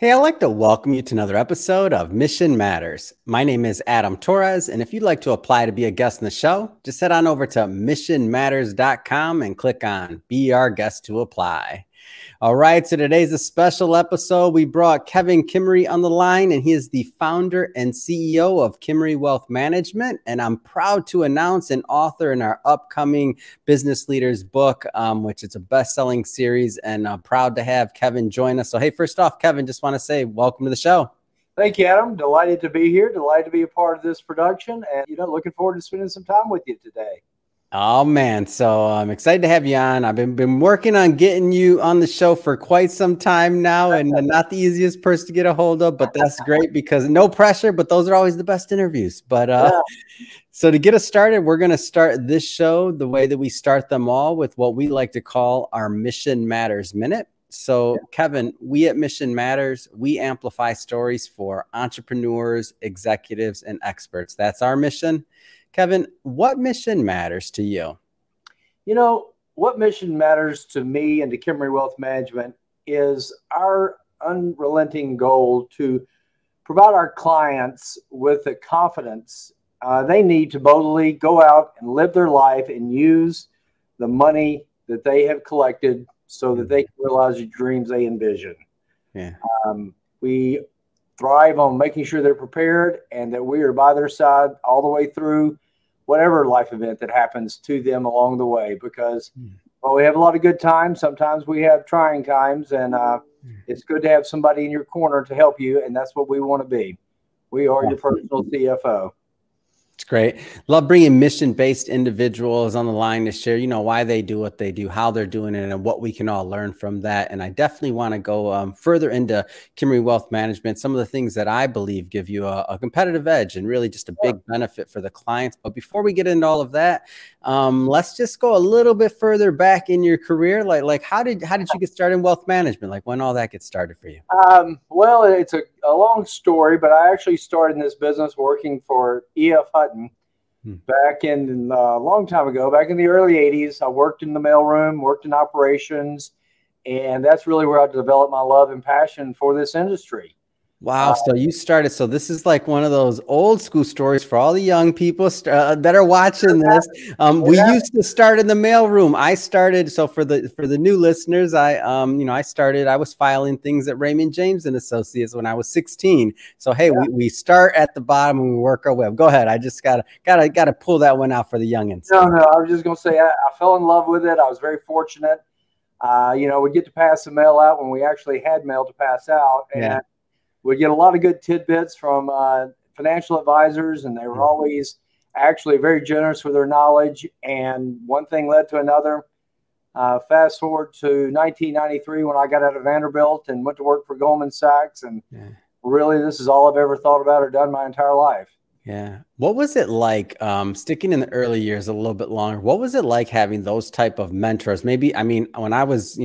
Hey, I'd like to welcome you to another episode of Mission Matters. My name is Adam Torres, and if you'd like to apply to be a guest in the show, just head on over to missionmatters.com and click on Be Our Guest to apply. All right, so today's a special episode. We brought Kevin Kimery on the line, and he is the founder and CEO of Kimery Wealth Management. And I'm proud to announce an author in our upcoming Business Leaders book, which is a best-selling series, and I'm proud to have Kevin join us. So, hey, first off, Kevin, just want to say welcome to the show. Thank you, Adam. Delighted to be here. Delighted to be a part of this production, and looking forward to spending some time with you today. Oh, man. So I'm excited to have you on. I've been working on getting you on the show for quite some time now, and not the easiest person to get a hold of, but that's great because no pressure, but those are always the best interviews. But so to get us started, we're going to start this show the way that we start them all with what we like to call our Mission Matters Minute. So, Kevin, we at Mission Matters, we amplify stories for entrepreneurs, executives, and experts. That's our mission. Kevin, what mission matters to you? What mission matters to me and to Kimery Wealth Management is our unrelenting goal to provide our clients with the confidence they need to boldly go out and live their life and use the money that they have collected so that they can realize the dreams they envision. Yeah. We thrive on making sure they're prepared and that we are by their side all the way through whatever life event that happens to them along the way, because while we have a lot of good times, sometimes we have trying times, and it's good to have somebody in your corner to help you, and that's what we want to be. We are your personal CFO. It's great. Love bringing mission-based individuals on the line to share, why they do what they do, how they're doing it, and what we can all learn from that. And I definitely want to go further into Kimery Wealth Management, some of the things that I believe give you a competitive edge and really just a big benefit for the clients. But before we get into all of that, let's just go a little bit further back in your career. Like how did you get started in wealth management? Like when all that gets started for you? Well, it's a long story, but I actually started in this business working for E.F. Hutton back in a long time ago, back in the early 80s. I worked in the mailroom, worked in operations, and that's really where I developed my love and passion for this industry. Wow. So you started, so this is like one of those old school stories for all the young people that are watching this. We used to start in the mailroom. I started, so for the new listeners, I was filing things at Raymond James and Associates when I was 16. So, hey, we start at the bottom and we work our way up. Go ahead. I just gotta pull that one out for the youngins. No, I was just going to say, I fell in love with it. I was very fortunate. We get to pass the mail out when we actually had mail to pass out. And we get a lot of good tidbits from financial advisors, and they were always actually very generous with their knowledge. And one thing led to another. Fast forward to 1993 when I got out of Vanderbilt and went to work for Goldman Sachs. And really, this is all I've ever thought about or done my entire life. Yeah. What was it like, sticking in the early years a little bit longer? What was it like having those type of mentors? Maybe, I mean, when I was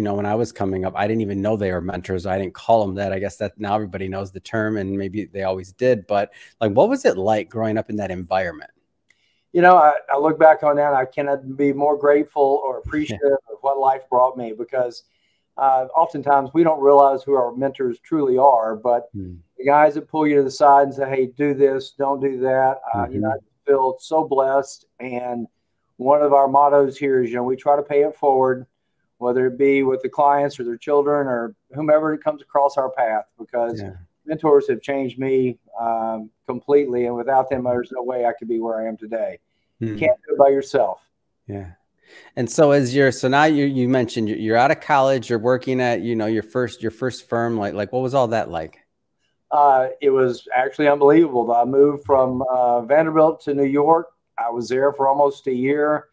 coming up, I didn't even know they were mentors. I didn't call them that. I guess that now everybody knows the term, and maybe they always did. But like, what was it like growing up in that environment? I look back on that, and I cannot be more grateful or appreciative of what life brought me, because oftentimes we don't realize who our mentors truly are, but the guys that pull you to the side and say, hey, do this, don't do that. I feel so blessed. And one of our mottos here is, we try to pay it forward, whether it be with the clients or their children or whomever comes across our path, because mentors have changed me completely. And without them, there's no way I could be where I am today. You can't do it by yourself. Yeah. And so now you mentioned you're out of college, you're working at, your first firm. Like what was all that like? It was actually unbelievable. I moved from Vanderbilt to New York. I was there for almost a year.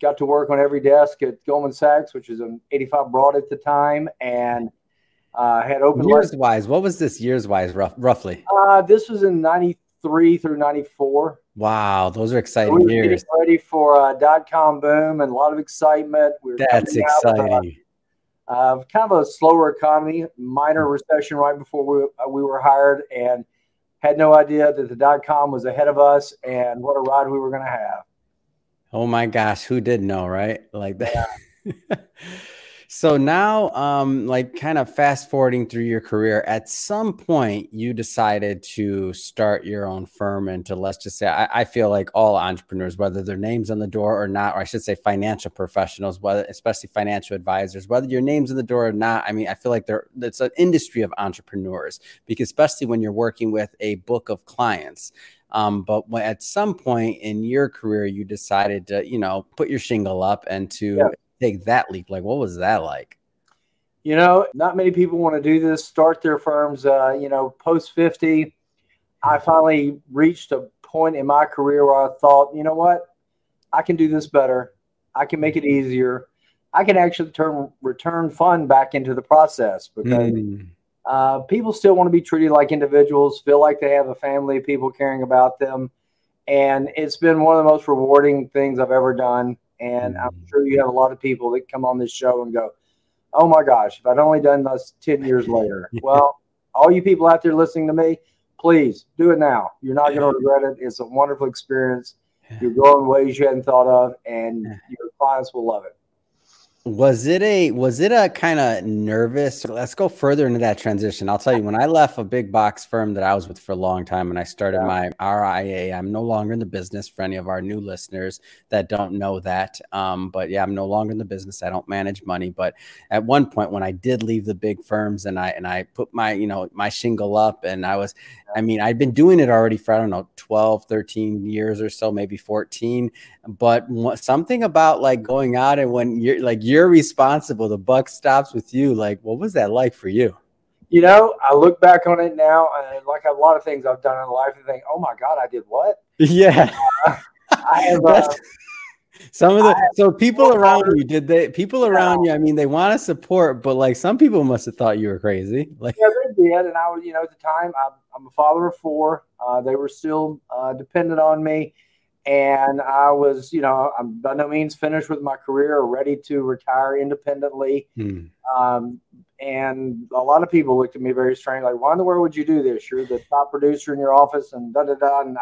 Got to work on every desk at Goldman Sachs, which is an 85 Broad at the time, and had open years-wise. What was this years-wise, roughly? This was in 93 through 94. Wow, those are exciting years. Getting ready for a .com boom and a lot of excitement. That's exciting. Kind of a slower economy, minor recession right before we were hired, and had no idea that the .com was ahead of us, and what a ride we were going to have. Oh my gosh, who did know, right? Like that. So now, like kind of fast forwarding through your career, at some point you decided to start your own firm and to, let's just say, I feel like all entrepreneurs, whether their name's on the door or not, or I should say financial professionals, whether, especially financial advisors, whether your name's in the door or not, I mean, I feel like it's an industry of entrepreneurs, because especially when you're working with a book of clients. But when, at some point in your career, you decided to, you know, put your shingle up and to take that leap. Like, what was that like? You know, not many people want to do this, start their firms, you know, post 50. I finally reached a point in my career where I thought, you know what, I can do this better. I can make it easier. I can actually return fun back into the process, because people still want to be treated like individuals, feel like they have a family of people caring about them. And it's been one of the most rewarding things I've ever done. And I'm sure you have a lot of people that come on this show and go, oh my gosh, if I'd only done this 10 years later. Well, all you people out there listening to me, please do it now. You're not going to regret it. It's a wonderful experience. You're going ways you hadn't thought of, and your clients will love it. Was it a kind of nervous? Let's go further into that transition. I'll tell you, when I left a big box firm that I was with for a long time and I started my RIA, I'm no longer in the business, for any of our new listeners that don't know that. But yeah, I'm no longer in the business. I don't manage money. But at one point when I did leave the big firms and I put my, you know, my shingle up, and I mean, I'd been doing it already for, I don't know, 12, 13 years or so, maybe 14. But something about like going out, and when you're responsible, the buck stops with you. Like, what was that like for you? You know, I look back on it now, and like a lot of things I've done in life, and think, oh my God, I did what? Yeah. I have some of the so people around you, people around you, I mean, they want to support, but like some people must have thought you were crazy. Like, yeah, they did. And I was, you know, at the time, I'm a father of 4. They were still dependent on me. And I was, you know, I'm by no means finished with my career or ready to retire independently. And a lot of people looked at me very strange, like, why in the world would you do this? You're the top producer in your office and da-da-da. And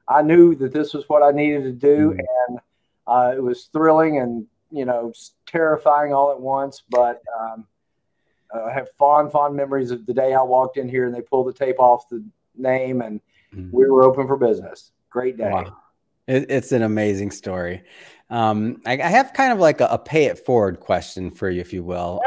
I knew that this was what I needed to do. And it was thrilling and, you know, terrifying all at once. But I have fond memories of the day I walked in here and they pulled the tape off the name and we were open for business. Great day. Wow. It's an amazing story. I have kind of like a pay it forward question for you, if you will.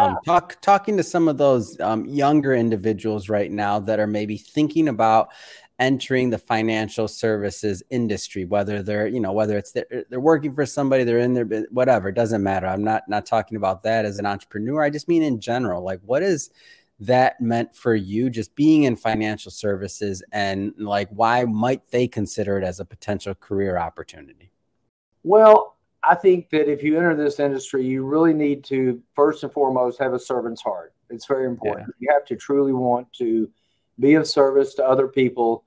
Talking to some of those younger individuals right now that are maybe thinking about entering the financial services industry, whether they're, you know, whether it's they're working for somebody, they're in there, whatever, it doesn't matter. I'm not talking about that as an entrepreneur. I just mean in general, like, what is that meant for you, just being in financial services, and like, why might they consider it as a potential career opportunity? Well, I think that if you enter this industry, you really need to, first and foremost, have a servant's heart. It's very important. You have to truly want to be of service to other people.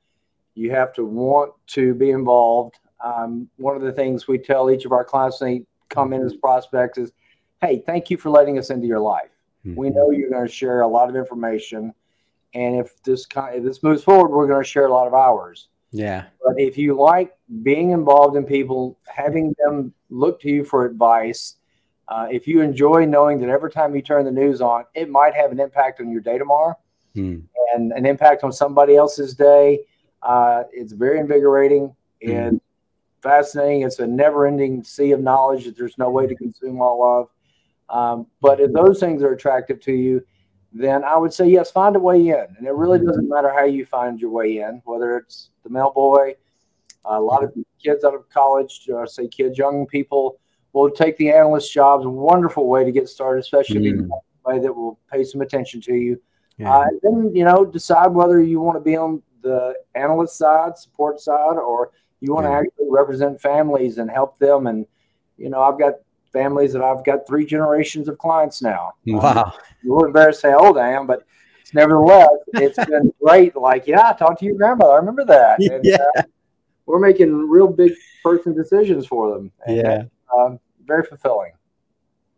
You have to want to be involved. One of the things we tell each of our clients when they come in as prospects is, hey, thank you for letting us into your life. We know you're going to share a lot of information, and if this moves forward, we're going to share a lot of hours. Yeah. But if you like being involved in people, having them look to you for advice, if you enjoy knowing that every time you turn the news on, it might have an impact on your day tomorrow and an impact on somebody else's day, it's very invigorating and fascinating. It's a never-ending sea of knowledge that there's no way to consume all of. But if those things are attractive to you, then I would say, yes, find a way in. And it really doesn't matter how you find your way in, whether it's the mail boy, a lot of kids out of college, young people will take the analyst jobs. A wonderful way to get started, especially if you somebody that will pay some attention to you. Then, you know, decide whether you want to be on the analyst side, support side, or you want to actually represent families and help them. And, you know, I've got families that I've got 3 generations of clients now. Wow. You were embarrassed to say how old I am, but nevertheless, it's been great. Like, yeah, I talked to your grandmother. I remember that. And, we're making real big personal decisions for them. And very fulfilling.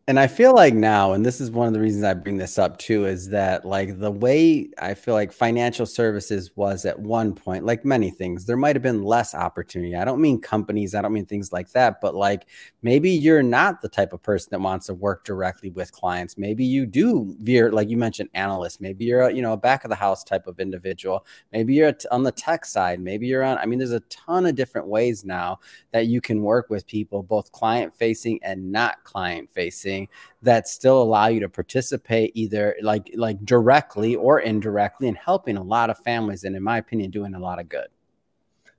And I feel like now, and this is one of the reasons I bring this up too, is that like the way I feel like financial services was at one point, like many things, there might have been less opportunity. I don't mean companies, I don't mean things like that, but like maybe you're not the type of person that wants to work directly with clients. Maybe you do veer, like you mentioned, analyst. Maybe you're a back of the house type of individual. Maybe you're on the tech side. Maybe you're on, I mean, there's a ton of different ways now that you can work with people, both client facing and not client facing, that still allow you to participate either like directly or indirectly in helping a lot of families, and in my opinion, doing a lot of good.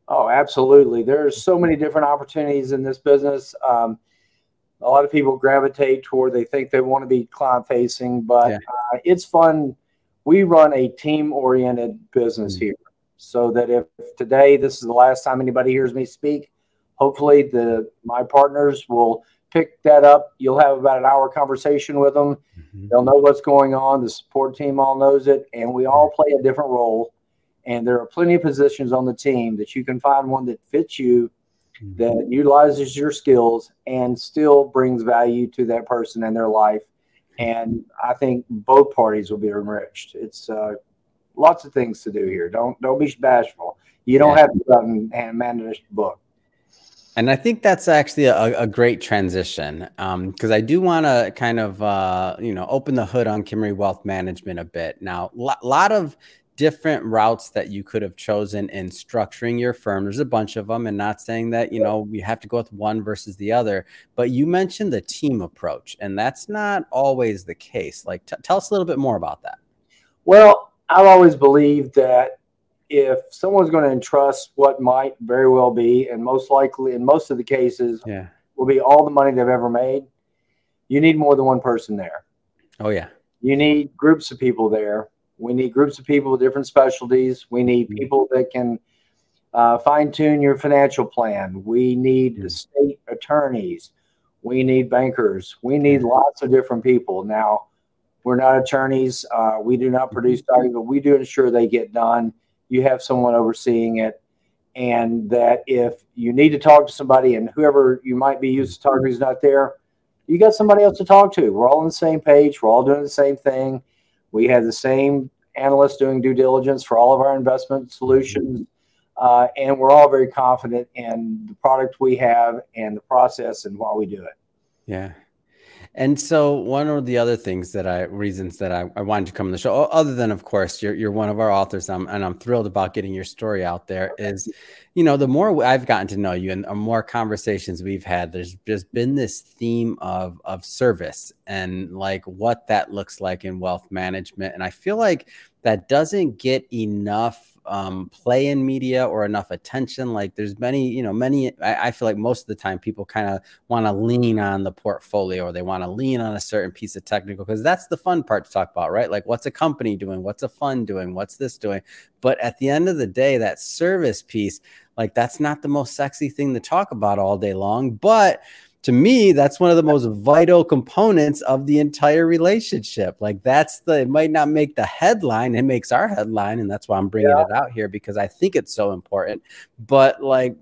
Oh, absolutely. There's so many different opportunities in this business. A lot of people gravitate toward, they think they want to be client facing, but it's fun. We run a team oriented business here, so that if today this is the last time anybody hears me speak, hopefully my partners will pick that up. You'll have about an hour conversation with them. They'll know what's going on. The support team all knows it, and we all play a different role. And there are plenty of positions on the team that you can find one that fits you, that utilizes your skills and still brings value to that person and their life. And I think both parties will be enriched. It's lots of things to do here. Don't be bashful. You don't have to go out and manage the book. And I think that's actually a great transition, because I do want to kind of, open the hood on Kimery Wealth Management a bit. Now, a lot of different routes that you could have chosen in structuring your firm. There's a bunch of them, and not saying that, we have to go with one versus the other. But you mentioned the team approach, and that's not always the case. Like, tell us a little bit more about that. Well, I've always believed that if someone's going to entrust what might very well be, and most likely in most of the cases will be all the money they've ever made, you need more than one person there. Oh yeah. You need groups of people there. We need groups of people with different specialties. We need people that can fine tune your financial plan. We need estate attorneys. We need bankers. We need lots of different people. Now, we're not attorneys. We do not produce documents, but we do ensure they get done. You have someone overseeing it, and that if you need to talk to somebody and whoever you might be used to talking to is not there, you got somebody else to talk to. We're all on the same page. We're all doing the same thing. We have the same analysts doing due diligence for all of our investment solutions. And we're all very confident in the product we have and the process and why we do it. Yeah. And so one of the other things reasons that I wanted to come on the show, other than, of course, you're one of our authors, and I'm thrilled about getting your story out there, is, the more I've gotten to know you and the more conversations we've had, there's just been this theme of service and like what that looks like in wealth management. And I feel like that doesn't get enough play in media or enough attention. Like there's many, I feel like most of the time people kind of want to lean on the portfolio, or they want to lean on a certain piece of technical, because that's the fun part to talk about, right? Like what's a company doing? What's a fund doing? What's this doing? But at the end of the day, that service piece, like that's not the most sexy thing to talk about all day long. But to me, that's one of the most vital components of the entire relationship. Like it might not make the headline, it makes our headline. And that's why I'm bringing it out here, because I think it's so important. But like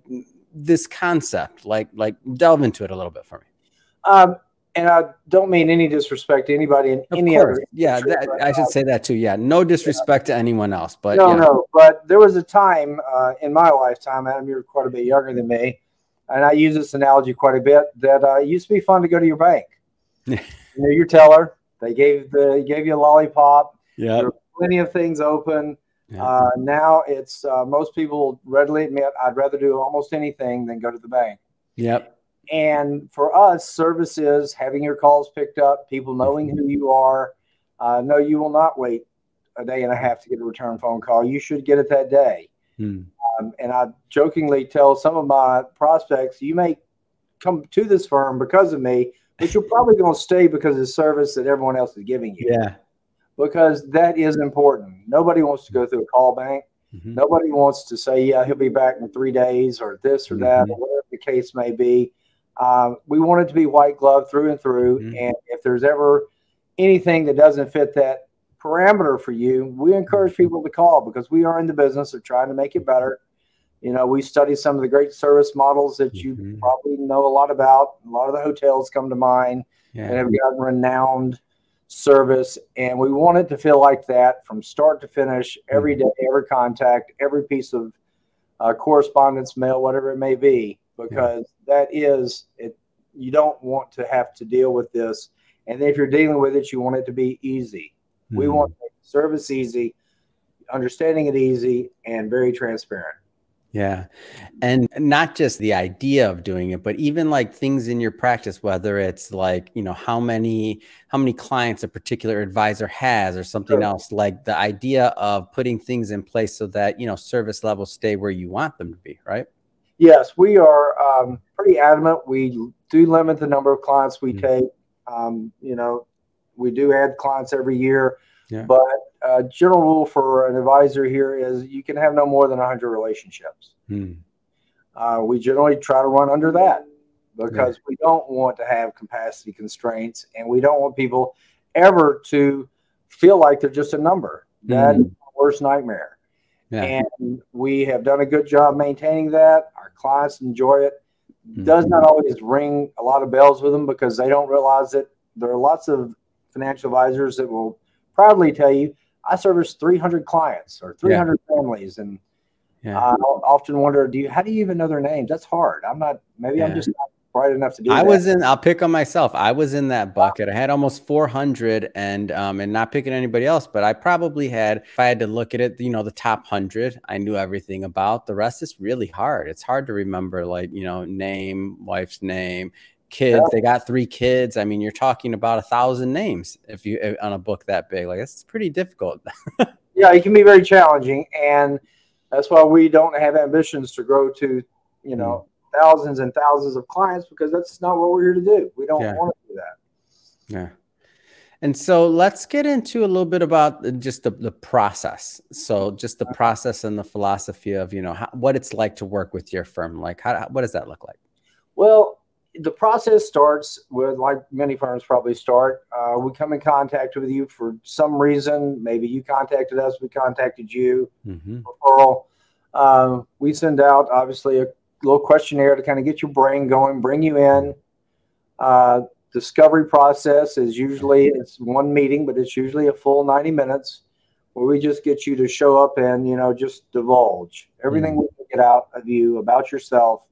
this concept, like delve into it a little bit for me. And I don't mean any disrespect to anybody in any other. Yeah, I should say that too. Yeah, no disrespect to anyone else. But no. But there was a time in my lifetime, Adam, you're quite a bit younger than me, and I use this analogy quite a bit, that it used to be fun to go to your bank. Your teller, they gave you a lollipop. Yeah, there were plenty of things open. Now it's most people readily admit I'd rather do almost anything than go to the bank. Yep. And for us, service is having your calls picked up, people knowing who you are. No, you will not wait a day and a half to get a return phone call. You should get it that day. And I jokingly tell some of my prospects, you may come to this firm because of me, but you're probably going to stay because of the service that everyone else is giving you. Yeah. Because that is important. Nobody wants to go through a call bank. Nobody wants to say, yeah, he'll be back in 3 days or this or that, or whatever the case may be. We want it to be white glove through and through. And if there's ever anything that doesn't fit that parameter for you, we encourage people to call, because we are in the business of trying to make it better. We study some of the great service models that you probably know a lot about. A lot of the hotels come to mind. and have gotten renowned service. And we want it to feel like that from start to finish, every day, every contact, every piece of correspondence, mail, whatever it may be, because that is it. You don't want to have to deal with this. And if you're dealing with it, you want it to be easy. We want to make service easy, understanding it easy, and very transparent. Yeah. And not just the idea of doing it, but even like things in your practice, whether it's like, you know, how many clients a particular advisor has or something else, like the idea of putting things in place so that, you know, service levels stay where you want them to be, right? Yes, we are pretty adamant. We do limit the number of clients we take. You know, we do add clients every year, but general rule for an advisor here is you can have no more than 100 relationships. We generally try to run under that because we don't want to have capacity constraints, and we don't want people ever to feel like they're just a number. That is the worst nightmare. And we have done a good job maintaining that. Our clients enjoy it. Does not always ring a lot of bells with them because they don't realize that there are lots of financial advisors that will proudly tell you, I service 300 clients or 300 families. And I often wonder, how do you even know their names? That's hard. I'm just not bright enough to do that. I'll pick on myself. I was in that bucket. I had almost 400 and not picking anybody else, but I probably had, if I had to look at it, you know, the top 100, I knew everything about. The rest is really hard. It's hard to remember, like, you know, name, wife's name, kids. They got 3 kids. I mean, you're talking about 1,000 names if you on a book that big. Like, it's pretty difficult. Yeah, it can be very challenging, and that's why we don't have ambitions to grow to, you know, thousands and thousands of clients, because that's not what we're here to do. We don't want to do that. Yeah. And so let's get into a little bit about just the process. So just the process and the philosophy of, you know, what it's like to work with your firm. Like, what does that look like? Well, the process starts with, like many firms probably start, we come in contact with you for some reason. Maybe you contacted us, we contacted you, referral. We send out, obviously, a little questionnaire to kind of get your brain going, bring you in. Discovery process is usually, it's one meeting, but it's usually a full 90 minutes where we just get you to show up and, you know, just divulge everything we can get out of you about yourself.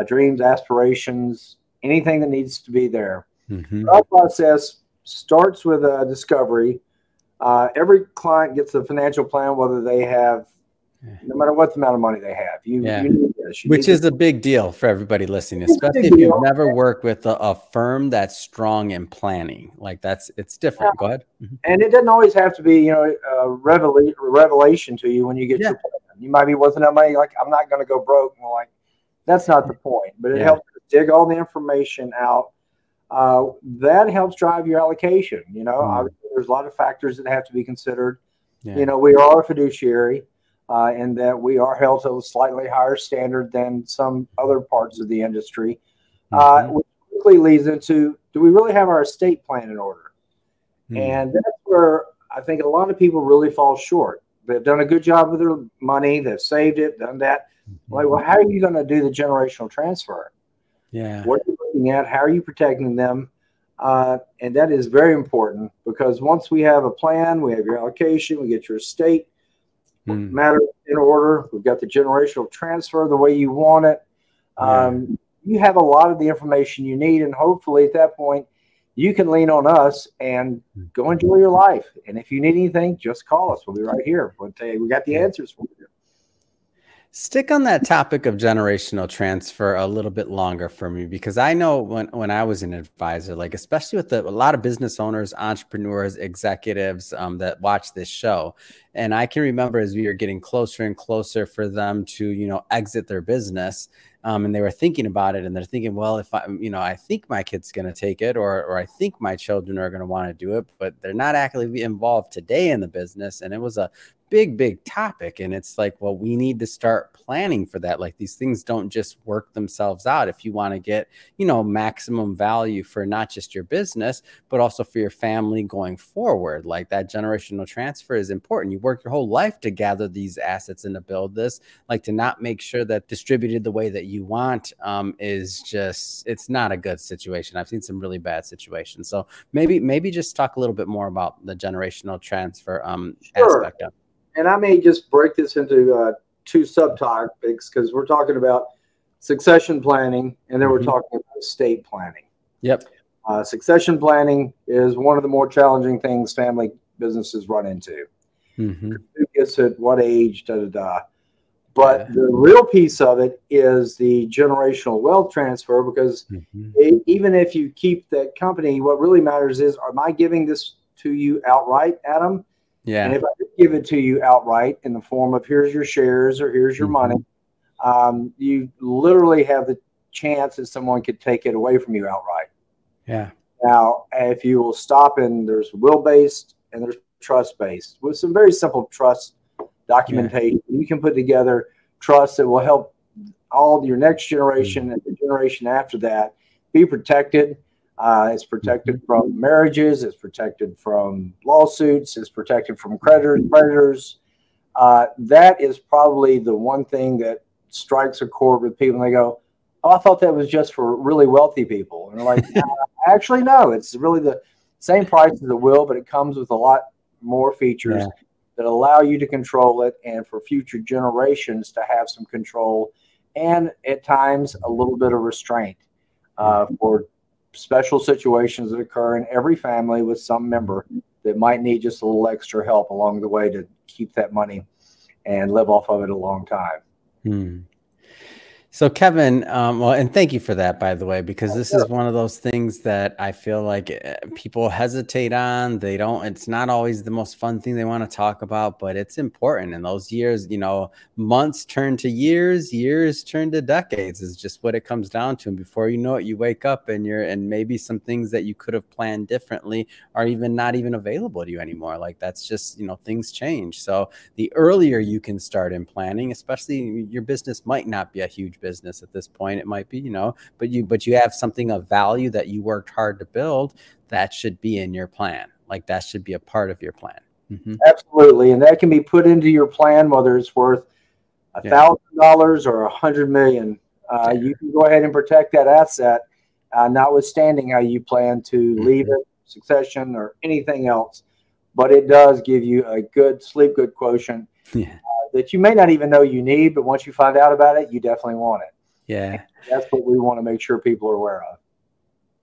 Dreams, aspirations, anything that needs to be there. Our process starts with a discovery. Every client gets a financial plan, whether they have, no matter what the amount of money they have. You need this. Which is a big deal for everybody listening, especially if you've never worked with a firm that's strong in planning. Like, it's different. Go ahead. And it doesn't always have to be, you know, a revelation to you when you get your plan. You might be worth enough money, like, I'm not going to go broke. And we're like, that's not the point, but it helps dig all the information out. That helps drive your allocation. You know, obviously there's a lot of factors that have to be considered. You know, we are a fiduciary in that we are held to a slightly higher standard than some other parts of the industry, which quickly leads into, do we really have our estate plan in order? And that's where I think a lot of people really fall short. They've done a good job with their money. They've saved it, done that. Like, well, how are you going to do the generational transfer? What are you looking at? How are you protecting them? And that is very important, because once we have a plan, we have your allocation, we get your estate matter in order. We've got the generational transfer the way you want it. You have a lot of the information you need, and hopefully at that point, you can lean on us and go enjoy your life. And if you need anything, just call us. We'll be right here. We'll tell you, we got the answers for you. Stick on that topic of generational transfer a little bit longer for me, because I know when I was an advisor, like, especially with a lot of business owners, entrepreneurs, executives that watch this show, and I can remember as we were getting closer and closer for them to, you know, exit their business, and they were thinking about it, and they're thinking, well, if I think my kid's going to take it, or I think my children are going to want to do it, but they're not actively involved today in the business, and it was a big topic. And it's like, well, we need to start planning for that. Like these things don't just work themselves out. If you want to get, you know, maximum value for not just your business, but also for your family going forward, like that generational transfer is important. You work your whole life to gather these assets and to build this, like to not make sure that distributed the way that you want is just, it's not a good situation. I've seen some really bad situations. So maybe just talk a little bit more about the generational transfer aspect of it. And I may just break this into two subtopics, because we're talking about succession planning and then we're talking about estate planning. Yep. Succession planning is one of the more challenging things family businesses run into. Who gets at what age, But the real piece of it is the generational wealth transfer, because even if you keep that company, what really matters is, am I giving this to you outright, Adam? Yeah. And if I give it to you outright in the form of here's your shares or here's your money, you literally have the chance that someone could take it away from you outright. Yeah. Now, if you will stop, and there's will-based and there's trust-based, with some very simple trust documentation, you can put together trusts that will help all of your next generation and the generation after that be protected. It's protected from marriages. It's protected from lawsuits. It's protected from creditors. That is probably the one thing that strikes a chord with people. And they go, oh, I thought that was just for really wealthy people. And they're like, actually, no, it's really the same price as the will, but it comes with a lot more features that allow you to control it, and for future generations to have some control, and at times a little bit of restraint for special situations that occur in every family with some member that might need just a little extra help along the way to keep that money and live off of it a long time. So Kevin, well, and thank you for that, by the way, because this is one of those things that I feel like people hesitate on. They don't, it's not always the most fun thing they want to talk about, but it's important. And those years, you know, months turn to years, years turn to decades is just what it comes down to. And before you know it, you wake up and and maybe some things that you could have planned differently are even not even available to you anymore. Like that's just, you know, things change. So the earlier you can start in planning, especially your business might not be a huge business at this point, it might be, you know, but you have something of value that you worked hard to build, that should be in your plan. Like that should be a part of your plan. Absolutely. And that can be put into your plan, whether it's worth $1,000 or $100 million. You can go ahead and protect that asset, notwithstanding how you plan to leave it, succession, or anything else. But it does give you a good sleep good quotient that you may not even know you need, but once you find out about it, you definitely want it. Yeah. And that's what we want to make sure people are aware of.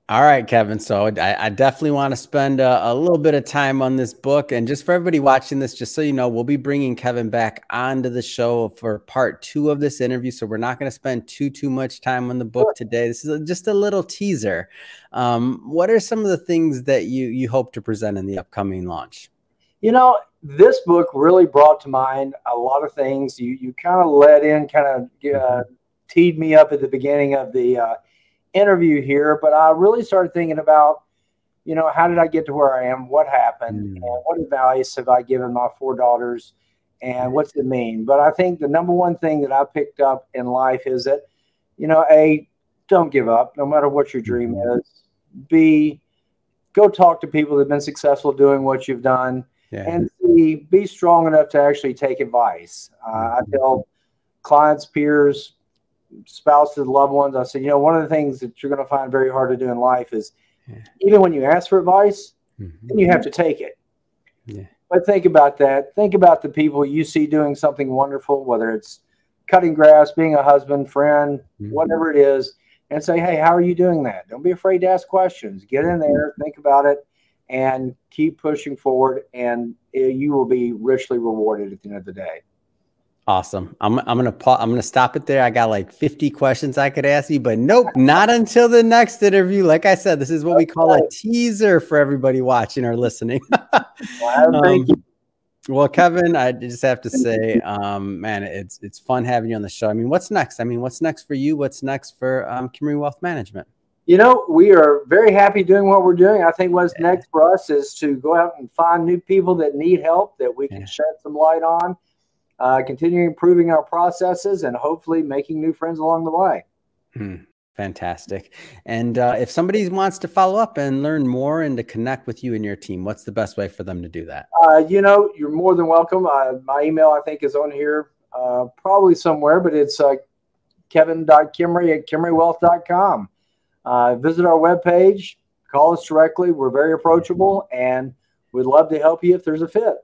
All right, Kevin. So I definitely want to spend a little bit of time on this book. And just for everybody watching this, just so you know, we'll be bringing Kevin back onto the show for part 2 of this interview. So we're not going to spend too much time on the book today. This is just a little teaser. What are some of the things that you hope to present in the upcoming launch? You know, this book really brought to mind a lot of things. You kind of let in, kind of teed me up at the beginning of the interview here, but I really started thinking about, you know, how did I get to where I am? What happened? And what advice have I given my 4 daughters? And what's it mean? But I think the number one thing that I picked up in life is that, you know, A, don't give up, no matter what your dream is. B, go talk to people that have been successful doing what you've done. And C, be strong enough to actually take advice. I tell clients, peers, spouses, loved ones, I said, you know, one of the things that you're going to find very hard to do in life is even when you ask for advice, then you have to take it. But think about that. Think about the people you see doing something wonderful, whether it's cutting grass, being a husband, friend, whatever it is, and say, hey, how are you doing that? Don't be afraid to ask questions. Get in there, think about it, and keep pushing forward, and you will be richly rewarded at the end of the day. Awesome. I'm gonna stop it there. I got like 50 questions I could ask you, but nope, not until the next interview. Like I said, this is what we call a teaser for everybody watching or listening. Thank you. Well, Kevin, I just have to say, man, it's fun having you on the show. I mean, what's next? I mean, what's next for you? What's next for Kimery Wealth Management? We are very happy doing what we're doing. I think what's next for us is to go out and find new people that need help that we can shed some light on, continue improving our processes, and hopefully making new friends along the way. Fantastic. And if somebody wants to follow up and learn more and to connect with you and your team, what's the best way for them to do that? You're more than welcome. My email, I think, is on here probably somewhere, but it's kevin.kimery@kimerywealth.com. Visit our webpage, call us directly. We're very approachable, and we'd love to help you if there's a fit.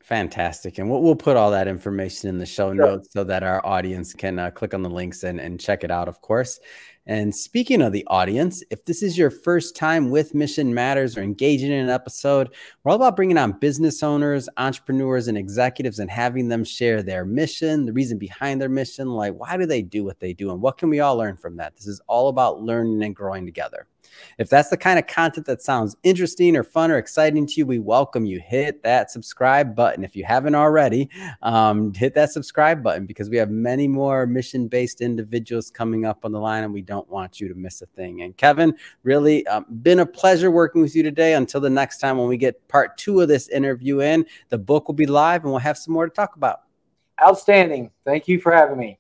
Fantastic. And we'll put all that information in the show notes so that our audience can click on the links and check it out, of course. And speaking of the audience, if this is your first time with Mission Matters or engaging in an episode, we're all about bringing on business owners, entrepreneurs, and executives and having them share their mission, the reason behind their mission, like why do they do what they do, and what can we all learn from that? This is all about learning and growing together. If that's the kind of content that sounds interesting or fun or exciting to you, we welcome you. Hit that subscribe button. If you haven't already, hit that subscribe button because we have many more mission-based individuals coming up on the line, and we don't want you to miss a thing. And Kevin, really been a pleasure working with you today. Until the next time when we get part 2 of this interview in, the book will be live and we'll have some more to talk about. Outstanding. Thank you for having me.